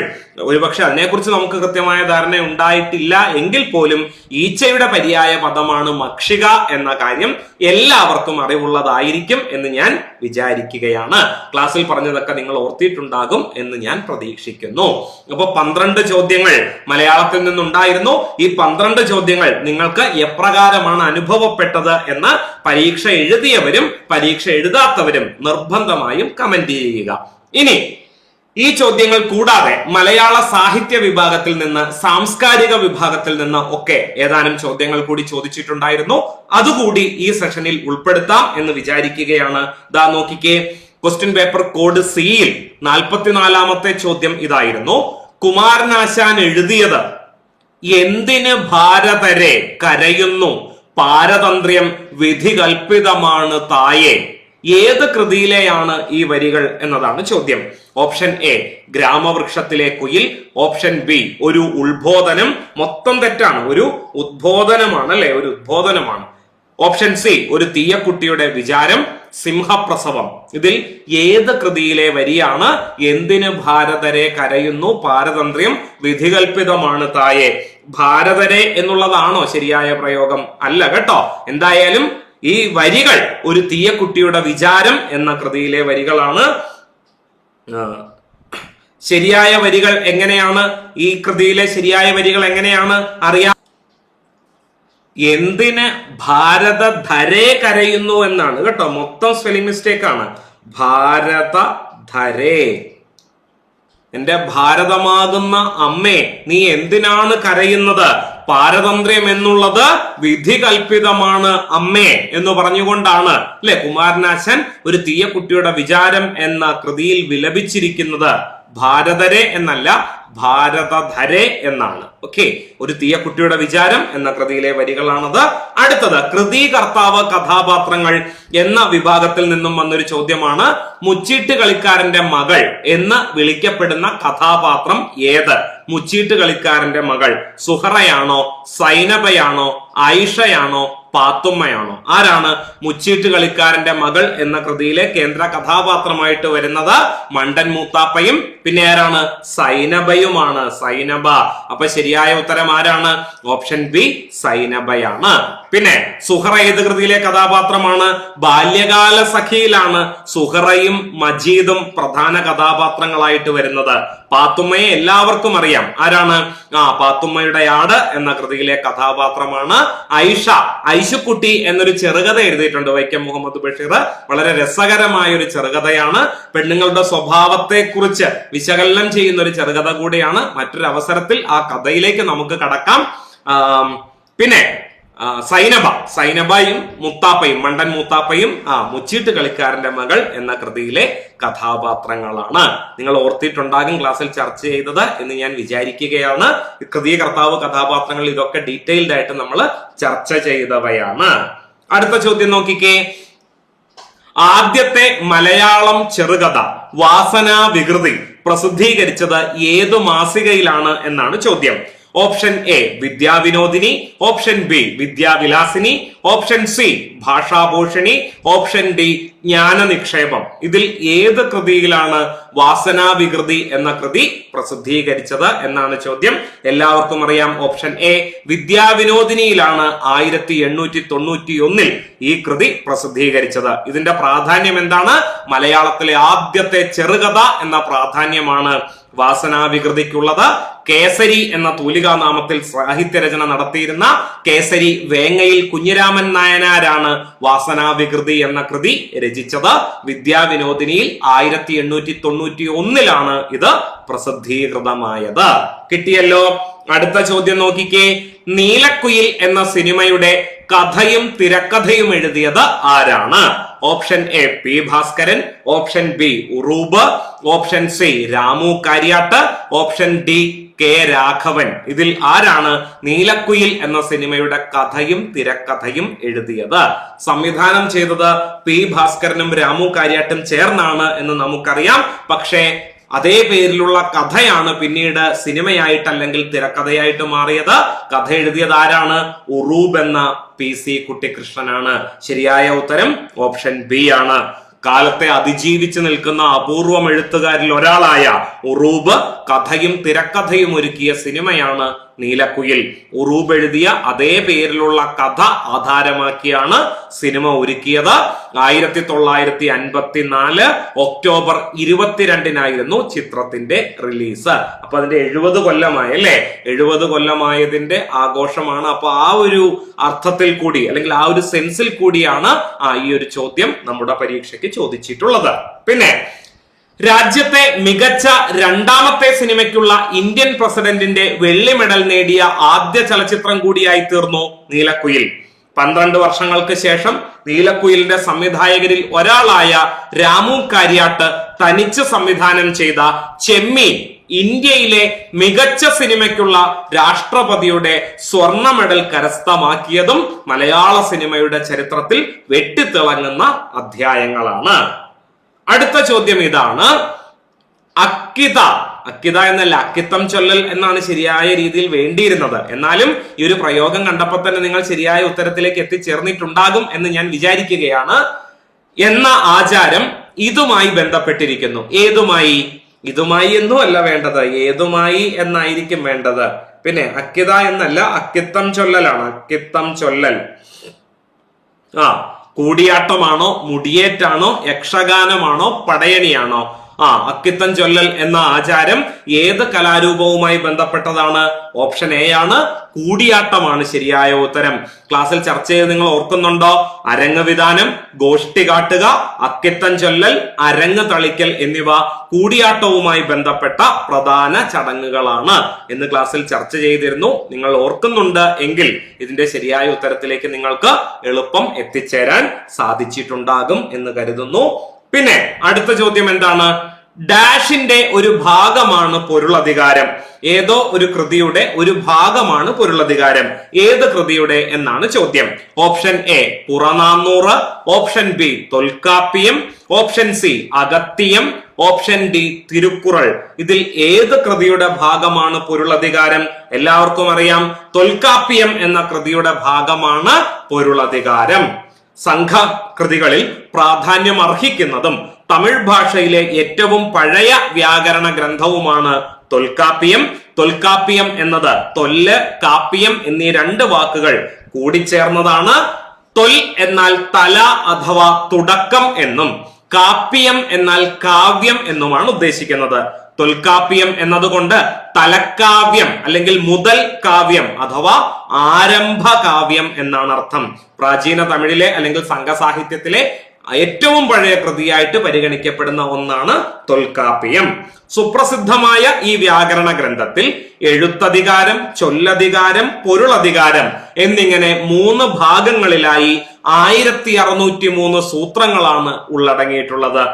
ഒരുപക്ഷെ അതിനെക്കുറിച്ച് നമുക്ക് കൃത്യമായ ധാരണ ഉണ്ടായിട്ടില്ല എങ്കിൽ പോലും ഈച്ചയുടെ പര്യായ പദമാണ് മക്ഷിക എന്ന കാര്യം എല്ലാവർക്കും അറിവുള്ളതായിരിക്കും എന്ന് ഞാൻ വിചാരിക്കുകയാണ്. ക്ലാസ്സിൽ പറഞ്ഞതൊക്കെ നിങ്ങൾ ഓർത്തിയിട്ടുണ്ടാകും എന്ന് ഞാൻ പ്രതീക്ഷിക്കുന്നു. അപ്പൊ 12 ചോദ്യങ്ങൾ മലയാളത്തിൽ നിന്നുണ്ടായിരുന്നു. ഈ 12 ചോദ്യങ്ങൾ നിങ്ങൾക്ക് എപ്രകാരമാണ് അനുഭവപ്പെട്ടത് എന്ന് പരീക്ഷ എഴുതിയവരും പരീക്ഷ എഴുതാത്തവരും നിർബന്ധമായും കമന്റ് ചെയ്യുക. ഇനി ഈ ചോദ്യങ്ങൾ കൂടാതെ മലയാള സാഹിത്യ വിഭാഗത്തിൽ നിന്ന്, സാംസ്കാരിക വിഭാഗത്തിൽ നിന്ന് ഒക്കെ ഏതാനും ചോദ്യങ്ങൾ കൂടി ചോദിച്ചിട്ടുണ്ടായിരുന്നു. അതുകൂടി ഈ സെഷനിൽ ഉൾപ്പെടുത്താം എന്ന് വിചാരിക്കുകയാണ്. ദാ നോക്കിക്കേ, ക്വസ്റ്റ്യൻ പേപ്പർ കോഡ് സിയിൽ 44-ാമത്തെ ചോദ്യം ഇതായിരുന്നു. കുമാരനാശാൻ എഴുതിയത് എന്തിന് ഭാരതരെ കരയുന്നു, പാരതന്ത്ര്യം വിധി കൽപ്പിതമാണ് തായേ, ഏത് കൃതിയിലെയാണ് ഈ വരികൾ എന്നതാണ് ചോദ്യം. Option A ഗ്രാമവൃക്ഷത്തിലെ Kuyil, option B ഒരു ഉത്ബോധനം, മൊത്തം തെറ്റാണ്, ഒരു ഉദ്ബോധനമാണ് അല്ലെ, ഒരു ഉദ്ബോധനമാണ്. ഓപ്ഷൻ സി ഒരു തീയക്കുട്ടിയുടെ വിചാരം, സിംഹപ്രസവം. ഇതിൽ ഏത് കൃതിയിലെ വരിയാണ് എന്തിന് ഭാരതരെ കരയുന്നു, പാരതന്ത്ര്യം വിധികൽപ്പിതമാണ് തായേ? ഭാരതരെ എന്നുള്ളതാണോ ശരിയായ പ്രയോഗം? അല്ല കേട്ടോ. എന്തായാലും ഈ വരികൾ ഒരു തീയക്കുട്ടിയുടെ വിചാരം എന്ന കൃതിയിലെ വരികളാണ്. ശരിയായ വരികൾ എങ്ങനെയാണ്, ഈ കൃതിയിലെ ശരിയായ വരികൾ എങ്ങനെയാണ് അറിയാം. എന്തിന് ഭാരതധരെ കരയുന്നു എന്നാണ് കേട്ടോ. മൊത്തം സ്പെല്ലിംഗ് മിസ്റ്റേക്ക് ആണ്. ഭാരതധരെ, എന്റെ ഭാരതമാകുന്ന അമ്മേ നീ എന്തിനാണ് കരയുന്നത്? പാരതന്ത്ര്യം എന്നുള്ളത് വിധി കൽപ്പിതമാണ് അമ്മേ എന്ന് പറഞ്ഞുകൊണ്ടാണ് അല്ലെ കുമാരനാശാൻ ഒരു തീയക്കുട്ടിയുടെ വിചാരം എന്ന കൃതിയിൽ വിലപിച്ചിരിക്കുന്നത്. ഭാരതരെ എന്നല്ല, ഭാരതധരെ എന്നാണ്. ഓക്കെ, ഒരു തീയക്കുട്ടിയുടെ വിചാരം എന്ന കൃതിയിലെ വരികളാണത്. അടുത്തത് കൃതി, കർത്താവ്, കഥാപാത്രങ്ങൾ എന്ന വിഭാഗത്തിൽ നിന്നും വന്നൊരു ചോദ്യമാണ്. മുച്ചീട്ട് കളിക്കാരന്റെ മകൾ എന്ന് വിളിക്കപ്പെടുന്ന കഥാപാത്രം ഏത്? മുച്ചീട്ട് കളിക്കാരന്റെ മകൾ സുഹറയാണോ, സൈനബയാണോ, ആയിഷയാണോ, പാത്തുമ്മയാണോ? ആരാണ് മുച്ചീട്ട് കളിക്കാരന്റെ മകൾ എന്ന കൃതിയിലെ കേന്ദ്ര കഥാപാത്രമായിട്ട് വരുന്നത്? മണ്ടൻ മൂത്താപ്പയും പിന്നെ ആരാണ്? സൈനബയുമാണ്. സൈനബ. അപ്പൊ ശരിയായ ഉത്തരം ആരാണ്? ഓപ്ഷൻ ബി സൈനബയാണ്. പിന്നെ സുഹറ ഏത് കൃതിയിലെ കഥാപാത്രമാണ്? ബാല്യകാല സഖിയിലാണ് സുഹറയും മജീദും പ്രധാന കഥാപാത്രങ്ങളായിട്ട് വരുന്നത്. പാത്തുമ്മയെ എല്ലാവർക്കും അറിയാം. ആരാണ്? പാത്തുമ്മയുടെ ആട് എന്ന കൃതിയിലെ കഥാപാത്രമാണ് ഐഷ. ഐഷുക്കുട്ടി എന്നൊരു ചെറുകഥ എഴുതിയിട്ടുണ്ട് വൈക്കം മുഹമ്മദ് ബഷീർ. വളരെ രസകരമായ ഒരു ചെറുകഥയാണ്. പെണ്ണുങ്ങളുടെ സ്വഭാവത്തെ കുറിച്ച് വിശകലനം ചെയ്യുന്ന ഒരു ചെറുകഥ കൂടിയാണ്. മറ്റൊരു അവസരത്തിൽ ആ കഥയിലേക്ക് നമുക്ക് കടക്കാം. പിന്നെ സൈനബയും മുത്താപ്പയും, മണ്ടൻ മൂത്താപ്പയും മുച്ചീട്ട് കളിക്കാരന്റെ മകൾ എന്ന കൃതിയിലെ കഥാപാത്രങ്ങളാണ്. നിങ്ങൾ ഓർത്തിട്ടുണ്ടാകും ക്ലാസ്സിൽ ചർച്ച ചെയ്തത് എന്ന് ഞാൻ വിചാരിക്കുകയാണ്. കൃതി, കർത്താവ്, കഥാപാത്രങ്ങൾ ഇതൊക്കെ ഡീറ്റെയിൽഡ് ആയിട്ട് നമ്മൾ ചർച്ച ചെയ്തവയാണ്. അടുത്ത ചോദ്യം നോക്കിക്കേ. ആദ്യത്തെ മലയാളം ചെറുകഥ വാസനാ വികൃതി പ്രസിദ്ധീകരിച്ചത് ഏതു മാസികയിലാണ് എന്നാണ് ചോദ്യം. Option A Vidyavinodini, option B Vidyavilasini, option C Bhashabhushani, option D Jnananikshepam. ഇതിൽ ഏത് കൃതിയിലാണ് വാസനാ വികൃതി എന്ന കൃതി പ്രസിദ്ധീകരിച്ചത് എന്നാണ് ചോദ്യം. എല്ലാവർക്കും അറിയാം ഓപ്ഷൻ എ വിദ്യാവിനോദിനിയിലാണ് 1891 ഈ കൃതി പ്രസിദ്ധീകരിച്ചത്. ഇതിന്റെ പ്രാധാന്യം എന്താണ്? മലയാളത്തിലെ ആദ്യത്തെ ചെറുകഥ എന്ന പ്രാധാന്യമാണ് വാസനാ വികൃതിക്കുള്ളത്. കേസരി എന്ന തൂലികാനാമത്തിൽ സാഹിത്യരചന നടത്തിയിരുന്ന കേസരി വേങ്ങയിൽ കുഞ്ഞിരാമൻ നായനാരാണ് വാസനാ വികൃതി എന്ന കൃതി രചിച്ചത്. വിദ്യാവിനോദിനിയിൽ 1891 ഇത് പ്രസിദ്ധീകൃതമായത്. കിട്ടിയല്ലോ. അടുത്ത ചോദ്യം നോക്കിക്കേ. നീലക്കുയിൽ എന്ന സിനിമയുടെ കഥയും തിരക്കഥയും എഴുതിയത് ആരാണ്? Option A P Bhaskaran, option B Uroob, option C Ramu Kariat, option D K Raghavan. ഇതിൽ ആരാണ് നീലക്കുയിൽ എന്ന സിനിമയുടെ കഥയും തിരക്കഥയും എഴുതിയത്? സംവിധാനം ചെയ്തത് പി ഭാസ്കരനും രാമു കാര്യാട്ടും ചേർന്നാണ് എന്ന് നമുക്കറിയാം. പക്ഷേ അതേ പേരിലുള്ള കഥയാണ് പിന്നീട് സിനിമയായിട്ട് അല്ലെങ്കിൽ തിരക്കഥയായിട്ട് മാറിയത്. കഥ എഴുതിയത് ആരാണ്? ഉറൂബ് എന്ന PC കുട്ടിക്കൃഷ്ണനാണ്. ശരിയായ ഉത്തരം ഓപ്ഷൻ ബി ആണ്. കാലത്തെ അതിജീവിച്ച് നിൽക്കുന്ന അപൂർവം എഴുത്തുകാരിൽ ഒരാളായ ഉറൂബ് കഥയും തിരക്കഥയും ഒരുക്കിയ സിനിമയാണ് നീലക്കുയിൽ. ഉറൂബ് എഴുതിയ അതേ പേരിലുള്ള കഥ ആധാരമാക്കിയാണ് സിനിമ ഒരുക്കിയത്. 1954 ഒക്ടോബർ 22-നായിരുന്നു ചിത്രത്തിന്റെ റിലീസ്. അപ്പൊ അതിന്റെ 70 കൊല്ലമായി അല്ലെ? 70 കൊല്ലമായതിന്റെ ആഘോഷമാണ്. അപ്പൊ ആ ഒരു അർത്ഥത്തിൽ കൂടി അല്ലെങ്കിൽ ആ ഒരു സെൻസിൽ കൂടിയാണ് ഈ ഒരു ചോദ്യം നമ്മുടെ പരീക്ഷയ്ക്ക് ചോദിച്ചിട്ടുള്ളത്. പിന്നെ രാജ്യത്തെ മികച്ച രണ്ടാമത്തെ സിനിമയ്ക്കുള്ള ഇന്ത്യൻ പ്രസിഡന്റിന്റെ വെള്ളി മെഡൽ നേടിയ ആദ്യ ചലച്ചിത്രം കൂടിയായി തീർന്നു നീലക്കുയിൽ. 12 വർഷങ്ങൾക്ക് ശേഷം നീലക്കുയിലിന്റെ സംവിധായകരിൽ ഒരാളായ രാമു കാര്യാട്ട് തനിച്ച് സംവിധാനം ചെയ്ത ചെമ്മീൻ ഇന്ത്യയിലെ മികച്ച സിനിമയ്ക്കുള്ള രാഷ്ട്രപതിയുടെ സ്വർണ്ണ മെഡൽ കരസ്ഥമാക്കിയതും മലയാള സിനിമയുടെ ചരിത്രത്തിൽ വെട്ടിത്തിളങ്ങുന്ന അധ്യായങ്ങളാണ്. അടുത്ത ചോദ്യം ഇതാണ്. അക്കിത എന്നല്ല, അക്കിത്തം ചൊല്ലൽ എന്നാണ് ശരിയായ രീതിയിൽ വേണ്ടിയിരുന്നത്. എന്നാലും ഈ ഒരു പ്രയോഗം കണ്ടപ്പോൾ തന്നെ നിങ്ങൾ ശരിയായ ഉത്തരത്തിലേക്ക് എത്തിച്ചേർന്നിട്ടുണ്ടാകും എന്ന് ഞാൻ വിചാരിക്കുകയാണ്. എന്ന ആചാരം ഇതുമായി ബന്ധപ്പെട്ടിരിക്കുന്നു. ഏതുമായി? ഇതുമായി എന്നും അല്ല വേണ്ടത്, ഏതുമായി എന്നായിരിക്കും വേണ്ടത്. പിന്നെ അക്കിത എന്നല്ല, അക്കിത്തം ചൊല്ലലാണ്. അക്കിത്തം ചൊല്ലൽ കൂടിയാട്ടമാണോ, മുടിയേറ്റാണോ, യക്ഷഗാനമാണോ, പടയണിയാണോ? അക്കിത്തം ചൊല്ലൽ എന്ന ആചാരം ഏത് കലാരൂപവുമായി ബന്ധപ്പെട്ടതാണ്? ഓപ്ഷൻ എ ആണ്, കൂടിയാട്ടമാണ് ശരിയായ ഉത്തരം. ക്ലാസ്സിൽ ചർച്ച ചെയ്ത് നിങ്ങൾ ഓർക്കുന്നുണ്ടോ? അരങ്ങ് വിധാനം, ഗോഷ്ടി കാട്ടുക, അക്കിത്തം ചൊല്ലൽ, അരങ്ങ് തളിക്കൽ എന്നിവ കൂടിയാട്ടവുമായി ബന്ധപ്പെട്ട പ്രധാന ചടങ്ങുകളാണ് എന്ന് ക്ലാസ്സിൽ ചർച്ച ചെയ്തിരുന്നു. നിങ്ങൾ ഓർക്കുന്നുണ്ട് എങ്കിൽ ഇതിന്റെ ശരിയായ ഉത്തരത്തിലേക്ക് നിങ്ങൾക്ക് എളുപ്പം എത്തിച്ചേരാൻ സാധിച്ചിട്ടുണ്ടാകും എന്ന് കരുതുന്നു. പിന്നെ അടുത്ത ചോദ്യം എന്താണ്? ഡാഷിന്റെ ഒരു ഭാഗമാണ് പൊരുളധികാരം. ഏതോ ഒരു കൃതിയുടെ ഒരു ഭാഗമാണ് പൊരുളധികാരം. ഏത് കൃതിയുടെ എന്നാണ് ചോദ്യം. Option A Purananuru, option B Tolkappiyam, option C Agathiyam, option D Thirukkural. ഇതിൽ ഏത് കൃതിയുടെ ഭാഗമാണ് പൊരുളധികാരം? എല്ലാവർക്കും അറിയാം, തൊൽക്കാപ്പിയം എന്ന കൃതിയുടെ ഭാഗമാണ് പൊരുളധികാരം. സംഘകൃതികളിൽ പ്രാധാന്യം അർഹിക്കുന്നതും തമിഴ് ഭാഷയിലെ ഏറ്റവും പഴയ വ്യാകരണ ഗ്രന്ഥവുമാണ് തൊൽക്കാപ്പിയം. തൊൽക്കാപ്പിയം എന്നത് തൊല്ല്, കാപ്പിയം എന്നീ 2 വാക്കുകൾ കൂടിച്ചേർന്നതാണ്. തൊൽ എന്നാൽ തല അഥവാ തുടക്കം എന്നും കാപ്പിയം എന്നാൽ കാവ്യം എന്നുമാണ് ഉദ്ദേശിക്കുന്നത്. തൊൽക്കാപ്പിയം എന്നതുകൊണ്ട് തലക്കാവ്യം അല്ലെങ്കിൽ മുതൽ കാവ്യം അഥവാ ആരംഭ കാവ്യം എന്നാണ് അർത്ഥം. പ്രാചീന തമിഴിലെ അല്ലെങ്കിൽ സംഘസാഹിത്യത്തിലെ ഏറ്റവും പഴയ കൃതിയായിട്ട് പരിഗണിക്കപ്പെടുന്ന ഒന്നാണ് തൊൽക്കാപ്പിയം. സുപ്രസിദ്ധമായ ഈ വ്യാകരണ ഗ്രന്ഥത്തിൽ എഴുത്തധികാരം, ചൊല്ലധികാരം, പൊരുളധികാരം എന്നിങ്ങനെ 3 ഭാഗങ്ങളിലായി 1603 സൂത്രങ്ങളാണ് ഉള്ളടങ്ങിയിട്ടുള്ളത്.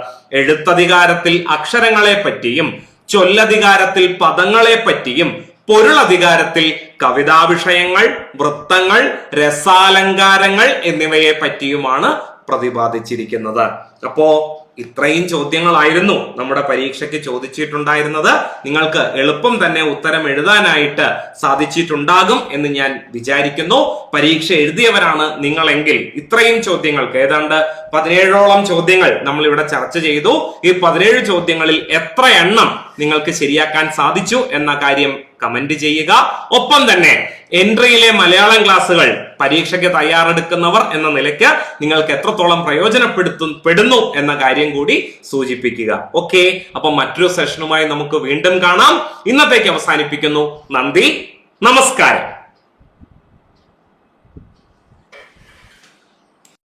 എഴുത്തധികാരത്തിൽ അക്ഷരങ്ങളെ പറ്റിയും ചൊല്ലധികാരത്തിൽ പദങ്ങളെ പറ്റിയും പൊരുളധികാരത്തിൽ കവിതാ വിഷയങ്ങൾ, വൃത്തങ്ങൾ, രസാലങ്കാരങ്ങൾ എന്നിവയെ പറ്റിയുമാണ് പ്രതിപാദിച്ചിരിക്കുന്നത്. അപ്പോ ഇത്രയും ചോദ്യങ്ങളായിരുന്നു നമ്മുടെ പരീക്ഷയ്ക്ക് ചോദിച്ചിട്ടുണ്ടായിരുന്നത്. നിങ്ങൾക്ക് എളുപ്പം തന്നെ ഉത്തരം എഴുതാനായിട്ട് സാധിച്ചിട്ടുണ്ടാകും എന്ന് ഞാൻ വിചാരിക്കുന്നു. പരീക്ഷ എഴുതിയവരാണ് നിങ്ങളെങ്കിൽ ഇത്രയും ചോദ്യങ്ങൾക്ക് ഏതാണ്ട് 17ഓളം ചോദ്യങ്ങൾ നമ്മൾ ഇവിടെ ചർച്ച ചെയ്തു. ഈ 17 ചോദ്യങ്ങളിൽ എത്ര എണ്ണം നിങ്ങൾക്ക് ശരിയാക്കാൻ സാധിച്ചു എന്ന കാര്യം കമന്റ് ചെയ്യുക. ഒപ്പം തന്നെ എൻട്രിയിലെ മലയാളം ക്ലാസ്സുകൾ പരീക്ഷയ്ക്ക് തയ്യാറെടുക്കുന്നവർ എന്ന നിലയ്ക്ക് നിങ്ങൾക്ക് എത്രത്തോളം പ്രയോജനപ്പെടുന്നു എന്ന കാര്യം കൂടി സൂചിപ്പിക്കുക. ഓക്കെ, അപ്പൊ മറ്റൊരു സെഷനുമായി നമുക്ക് വീണ്ടും കാണാം. ഇന്നത്തേക്ക് അവസാനിപ്പിക്കുന്നു. നന്ദി, നമസ്കാരം.